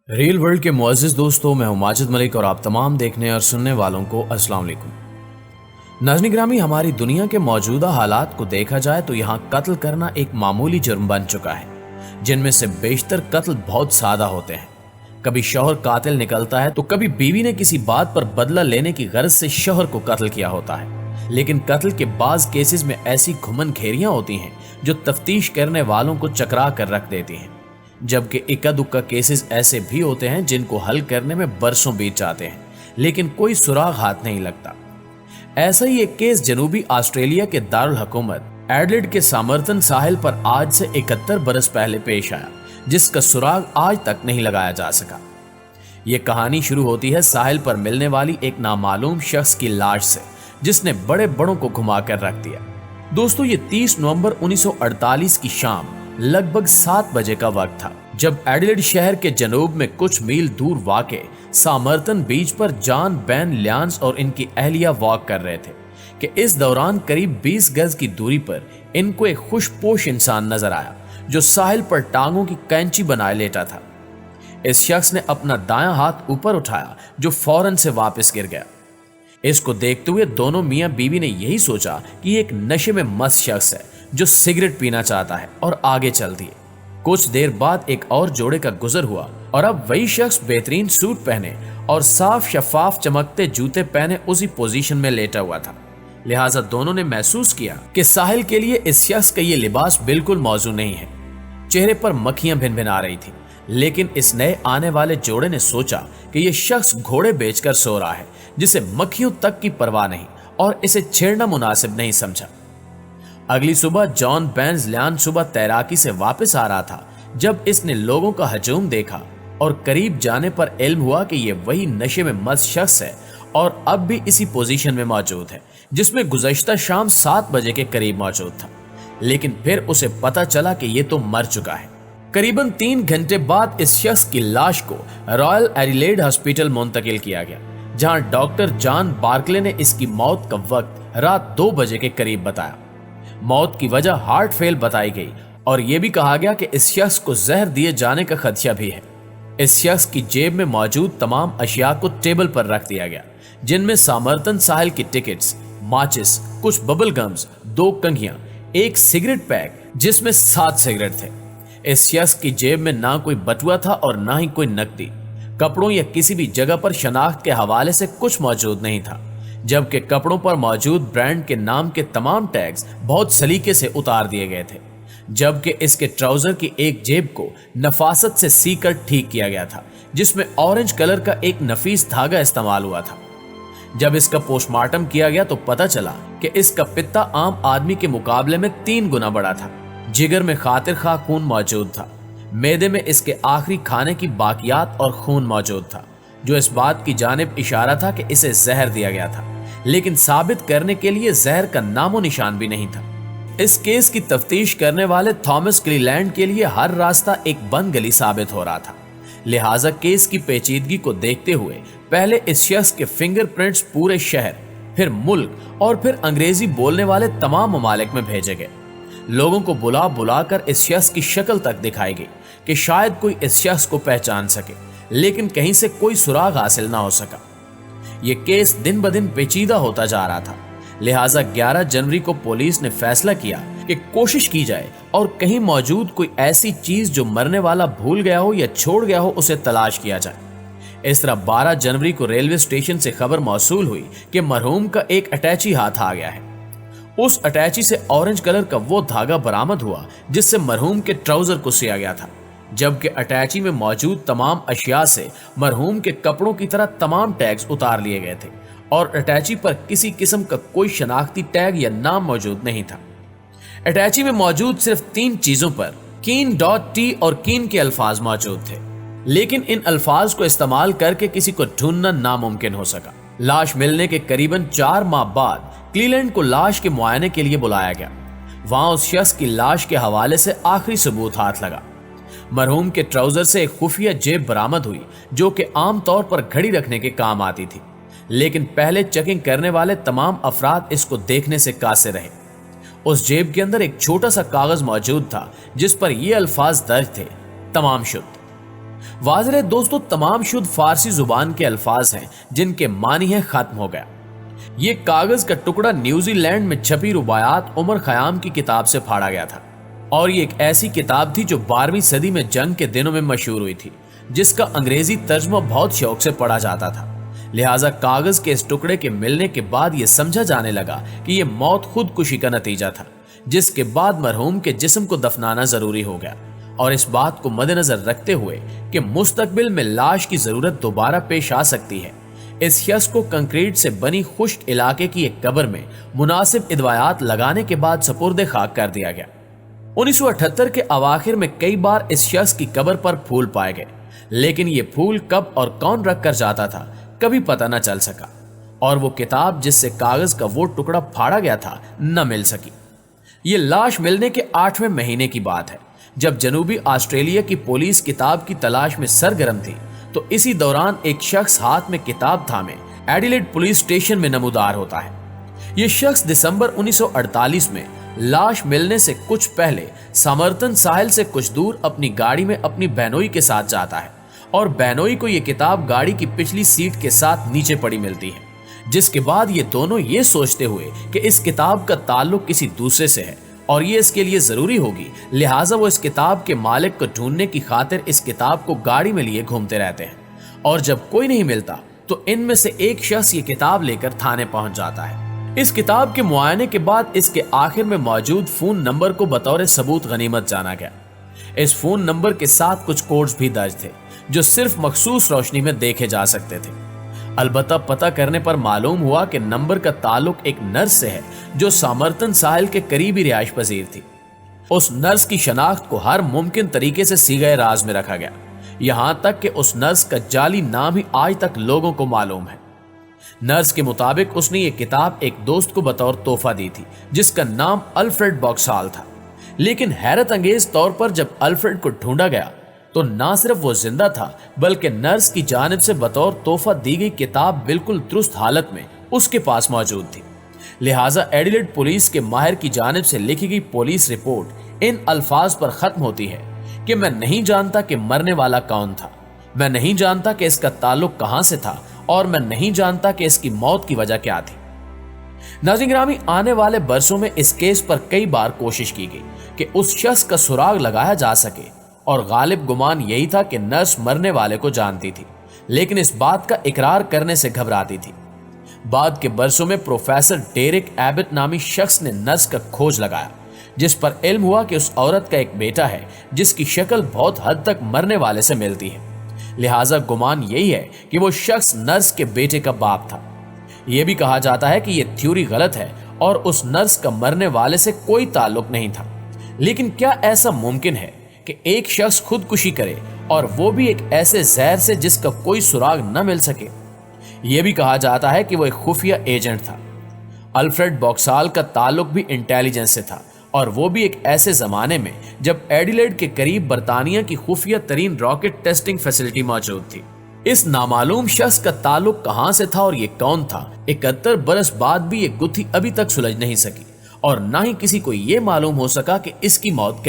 Real world के मुअज़्ज़िज़ दोस्तों, मैं हूं माजिद मलिक और आप तमाम देखने और सुनने वालों को अस्सलाम वालेकुम। नाज़रीन ग्रामी, हमारी दुनिया के मौजूदा हालात को देखा जाए तो यहाँ कत्ल करना एक मामूली जुर्म बन चुका है, जिनमें से बेशतर कत्ल बहुत सादा होते हैं। कभी शौहर कातिल निकलता है तो कभी बीवी ने किसी बात पर बदला लेने की गर्ज से शौहर को कत्ल किया होता है। लेकिन कत्ल के बाज केसेस में ऐसी घुमन घेरियां होती हैं जो तफ्तीश करने वालों को चकरा कर रख देती हैं, जबकि इक्का दुक्का केसेस ऐसे भी होते हैं जिनको हल करने में बरसों बीत जाते हैं, लेकिन कोई सुराग हाथ नहीं लगता। ऐसा ही एक केस जनूबी ऑस्ट्रेलिया के दारुल हुकूमत एडलेड के सामर्थन साहिल पर आज से 71 बरस पहले पेश आया, जिसका सुराग आज तक नहीं लगाया जा सका। ये कहानी शुरू होती है साहिल पर मिलने वाली एक नामालूम शख्स की लाश से, जिसने बड़े बड़ों को घुमा कर रख दिया। दोस्तों, ये 30 नवंबर 1948 की शाम लगभग 7 बजे का वक्त था, जब एडिलेड शहर के जनूब में कुछ मील दूर वाक़े सामर्थन बीच पर जॉन बेन लियांस और इनकी अहलिया वॉक कर रहे थे कि इस दौरान करीब 20 गज की दूरी पर इनको एक खुशपोश इंसान नजर आया जो साहिल पर टांगों की कैंची बनाए लेटा था। इस शख्स ने अपना दायां हाथ ऊपर उठाया जो फौरन से वापस गिर गया। इसको देखते हुए दोनों मियां बीवी ने यही सोचा कि एक नशे में मस्त शख्स है जो सिगरेट पीना चाहता है, और आगे चल दिए। कुछ देर बाद एक और जोड़े का गुजर हुआ और अब वही शख्स बेहतरीन सूट पहने और साफ शफाफ चमकते जूते पहने उसी पोजीशन में लेटा हुआ था। लिहाजा दोनों ने महसूस किया कि साहिल के लिए इस शख्स का ये लिबास बिल्कुल मौजू नहीं है। चेहरे पर मक्खियां भिनभिना रही थी, लेकिन इस नए आने वाले जोड़े ने सोचा कि यह शख्स घोड़े बेचकर सो रहा है, जिसे मक्खियों तक की परवाह नहीं, और इसे छेड़ना मुनासिब नहीं समझा। अगली सुबह जॉन बेन लियांस सुबह तैराकी से वापस आ रहा था जब इसने लोगों का हजूम देखा, और करीब जाने पर इल्म हुआ कि यह वही नशे में मस्त शख्स है और अब भी इसी पोजीशन में मौजूद है जिसमें गुज़श्ता शाम 7 बजे के करीब मौजूद था। लेकिन फिर उसे पता चला कि यह तो मर चुका है। करीबन 3 घंटे बाद इस शख्स की लाश को रॉयल एडिलेड हॉस्पिटल मुंतकिल किया गया, जहां डॉक्टर जॉन बार्कले ने इसकी मौत का वक्त रात 2 बजे के करीब बताया। मौत की वजह हार्ट फेल बताई गई और यह भी कहा गया कि इस शख्स को जहर दिए जाने का खदशा भी है। इस शख्स की जेब में मौजूद तमाम अशिया को टेबल पर रख दिया गया, जिनमें सामर्थन साहिल की टिकट्स, माचिस, कुछ बबल गम्स, 2 कंघियां, एक सिगरेट पैक जिसमें 7 सिगरेट थे। इस शख्स की जेब में ना कोई बटुआ था और ना ही कोई नकदी, कपड़ों या किसी भी जगह पर शनाख्त के हवाले से कुछ मौजूद नहीं था, जबकि कपड़ों पर मौजूद ब्रांड के नाम के तमाम टैग्स बहुत सलीके से उतार दिए गए थे, जबकि इसके ट्राउजर की एक जेब को नफासत से सीकर ठीक किया गया था, जिसमें ऑरेंज कलर का एक नफीस धागा इस्तेमाल हुआ था। जब इसका पोस्टमार्टम किया गया तो पता चला कि इसका पित्ता आम आदमी के मुकाबले में 3 गुना बड़ा था। जिगर में खातिर खा खून मौजूद था। मैदे में इसके आखिरी खाने की बाकियात और खून मौजूद था, जो इस बात की जानिब इशारा था कि इसे जहर दिया गया था, लेकिन साबित करने के लिए जहर का नामो निशान भी नहीं था। इस केस की तफ्तीश करने वाले थॉमस क्लीलैंड के लिए हर रास्ता एक बंद गली साबित हो रहा था। लिहाजा केस की पेचीदगी को देखते हुए पहले इस शख्स के फिंगरप्रिंट्स पूरे शहर, फिर मुल्क और फिर अंग्रेजी बोलने वाले तमाम ममालिक में भेजे गए। लोगों को बुला बुलाकर इस शख्स की शक्ल तक दिखाई गई कि शायद कोई इस शख्स को पहचान सके, लेकिन कहीं से कोई सुराग हासिल ना हो सका। यह केस दिन ब दिन पेचीदा होता जा रहा था। लिहाजा 11 जनवरी को पुलिस ने फैसला किया कि कोशिश की जाए और कहीं मौजूद कोई ऐसी चीज जो मरने वाला भूल गया हो या छोड़ गया हो उसे तलाश किया जाए। इस तरह 12 जनवरी को रेलवे स्टेशन से खबर मौसूल हुई कि मरहूम का एक अटैची हाथ आ गया है। उस अटैची से ऑरेंज कलर का वो धागा बरामद हुआ जिससे मरहूम के ट्राउजर को सिया गया था, जबकि अटैची में मौजूद तमाम अशिया से मरहूम के कपड़ों की तरह तमाम टैग्स उतार लिए गए थे और अटैची पर किसी किस्म का कोई शनाख्ती टैग या नाम मौजूद नहीं था। अटैची में मौजूद सिर्फ 3 चीजों पर कीन.टी और कीन के अल्फाज मौजूद थे, लेकिन इन अल्फाज को इस्तेमाल करके किसी को ढूंढना नामुमकिन हो सका। लाश मिलने के करीबन 4 माह बाद क्लीलैंड को लाश के मुआयने के लिए बुलाया गया। वहां उस शख्स की लाश के हवाले से आखिरी सबूत हाथ लगा। मरहूम के ट्राउजर से एक खुफिया जेब बरामद हुई जो कि आम तौर पर घड़ी रखने के काम आती थी, लेकिन पहले चेकिंग करने वाले तमाम अफराद इसको देखने से कासिर रहे। उस जेब के अंदर एक छोटा सा कागज मौजूद था जिस पर ये अल्फाज दर्ज थे, तमाम शुद्ध। वाज़ेह है दोस्तों, तमाम शुद्ध फारसी जुबान के अल्फाज हैं जिनके मानी है खत्म हो गया। ये कागज का टुकड़ा न्यूजीलैंड में छपी रुबायात उमर खयाम की किताब से फाड़ा गया था और ये एक ऐसी किताब थी जो 12वीं सदी में जंग के दिनों में मशहूर हुई थी, जिसका अंग्रेजी तर्जुमा बहुत शौक से पढ़ा जाता था। लिहाजा कागज के इस टुकड़े के मिलने के बाद यह समझा जाने लगा कि यह मौत खुदकुशी का नतीजा था, जिसके बाद मरहूम के जिस्म को दफनाना जरूरी हो गया। और इस बात को मद्देनजर रखते हुए कि मुस्तकबिल में लाश की जरूरत दोबारा पेश आ सकती है, इस शख्स को कंक्रीट से बनी खुश्क इलाके की एक कब्र में मुनासिब इदवायात लगाने के बाद सपुर्दे खाक कर दिया गया। 1978 के अवाखिर में कई बार इस शख्स की कब्र पर फूल पाए गए, लेकिन ये फूल कब और कौन रख कर जाता था कभी पता न चल सका, और वो किताब जिससे कागज का वो टुकड़ा फाड़ा गया था न मिल सकी। ये लाश मिलने के 8वें महीने की बात है, जब जनूबी ऑस्ट्रेलिया की पुलिस किताब की तलाश में सरगर्म थी, तो इसी दौरान एक शख्स हाथ में किताब थामे एडिलेड पुलिस स्टेशन में नमूदार होता है। ये शख्स दिसंबर 1948 में लाश मिलने से कुछ पहले समर्थन साहिल से कुछ दूर अपनी गाड़ी में अपनी बहनोई के साथ जाता है और बहनोई को यह किताब गाड़ी की पिछली सीट के साथ नीचे पड़ी मिलती है, जिसके बाद ये दोनों ये सोचते हुए कि इस किताब का ताल्लुक किसी दूसरे से है और ये इसके लिए जरूरी होगी, लिहाजा वो इस किताब के मालिक को ढूंढने की खातिर इस किताब को गाड़ी में लिए घूमते रहते हैं। और जब कोई नहीं मिलता तो इनमें से एक शख्स ये किताब लेकर थाने पहुंच जाता है। इस किताब के मुआयने के बाद इसके आखिर में मौजूद फोन नंबर को बतौर सबूत गनीमत जाना गया। इस फोन नंबर के साथ कुछ कोड्स भी दर्ज थे जो सिर्फ मखसूस रोशनी में देखे जा सकते थे। अलबत्ता पता करने पर मालूम हुआ कि नंबर का ताल्लुक एक नर्स से है जो समर्थन साहिल के करीबी रिहाइश पजीर थी। उस नर्स की शनाख्त को हर मुमकिन तरीके से सीगे राज में रखा गया, यहां तक कि उस नर्स का जाली नाम ही आज तक लोगों को मालूम है। नर्स के मुताबिक उसने ये किताब एक दोस्त को बतौर तोहफा दी थी जिसका नाम अल्फ्रेड बॉक्साल था, लेकिन हैरत अंगेज तौर पर जब अल्फ्रेड को ढूंढा गया तो ना सिर्फ वो जिंदा था बल्कि नर्स की जानिब से बतौर तोहफा दी गई किताब बिल्कुल दुरुस्त हालत में उसके पास मौजूद थी। लिहाजा एडिलेड पुलिस के माहिर की जानिब से लिखी गई पुलिस रिपोर्ट इन अल्फाज पर खत्म होती है कि मैं नहीं जानता कि मरने वाला कौन था, मैं नहीं जानता कि इसका ताल्लुक कहां से था और मैं नहीं जानता कि इसकी मौत की वजह क्या थी। नाज़रीन गिरामी, आने वाले बरसों में इस केस पर कई बार कोशिश की गई कि उस शख्स का सुराग लगाया जा सके और गालिब गुमान यही था कि नर्स मरने वाले को जानती थी, लेकिन इस बात का इकरार करने से घबराती थी। बाद के बरसों में प्रोफेसर डेरिक एबट नामी शख्स ने नर्स का खोज लगाया, जिस पर इल्म हुआ कि उस औरत का एक बेटा है जिसकी शक्ल बहुत हद तक मरने वाले से मिलती है। लिहाजा गुमान यही है कि वो शख्स नर्स के बेटे का बाप था। यह भी कहा जाता है कि यह थ्योरी गलत है और उस नर्स का मरने वाले से कोई ताल्लुक नहीं था, लेकिन क्या ऐसा मुमकिन है कि एक शख्स खुदकुशी करे और वो भी एक ऐसे जहर से जिसका कोई सुराग न मिल सके? यह भी कहा जाता है कि वो एक खुफिया एजेंट था। अल्फ्रेड बॉक्साल का ताल्लुक भी इंटेलिजेंस से था और वो भी एक ऐसे जमाने में जब एडिलेड के करीब बरतानिया की खुफिया तरीन रॉकेट टेस्टिंग फैसिलिटी मौजूद थी। इस नामालूम शख्स का ताल्लुक कहां से था और ये कौन था, 71 बरस बाद भी ये गुत्थी अभी तक सुलझ नहीं सकी और ना ही किसी को ये मालूम हो सका कि इसकी मौत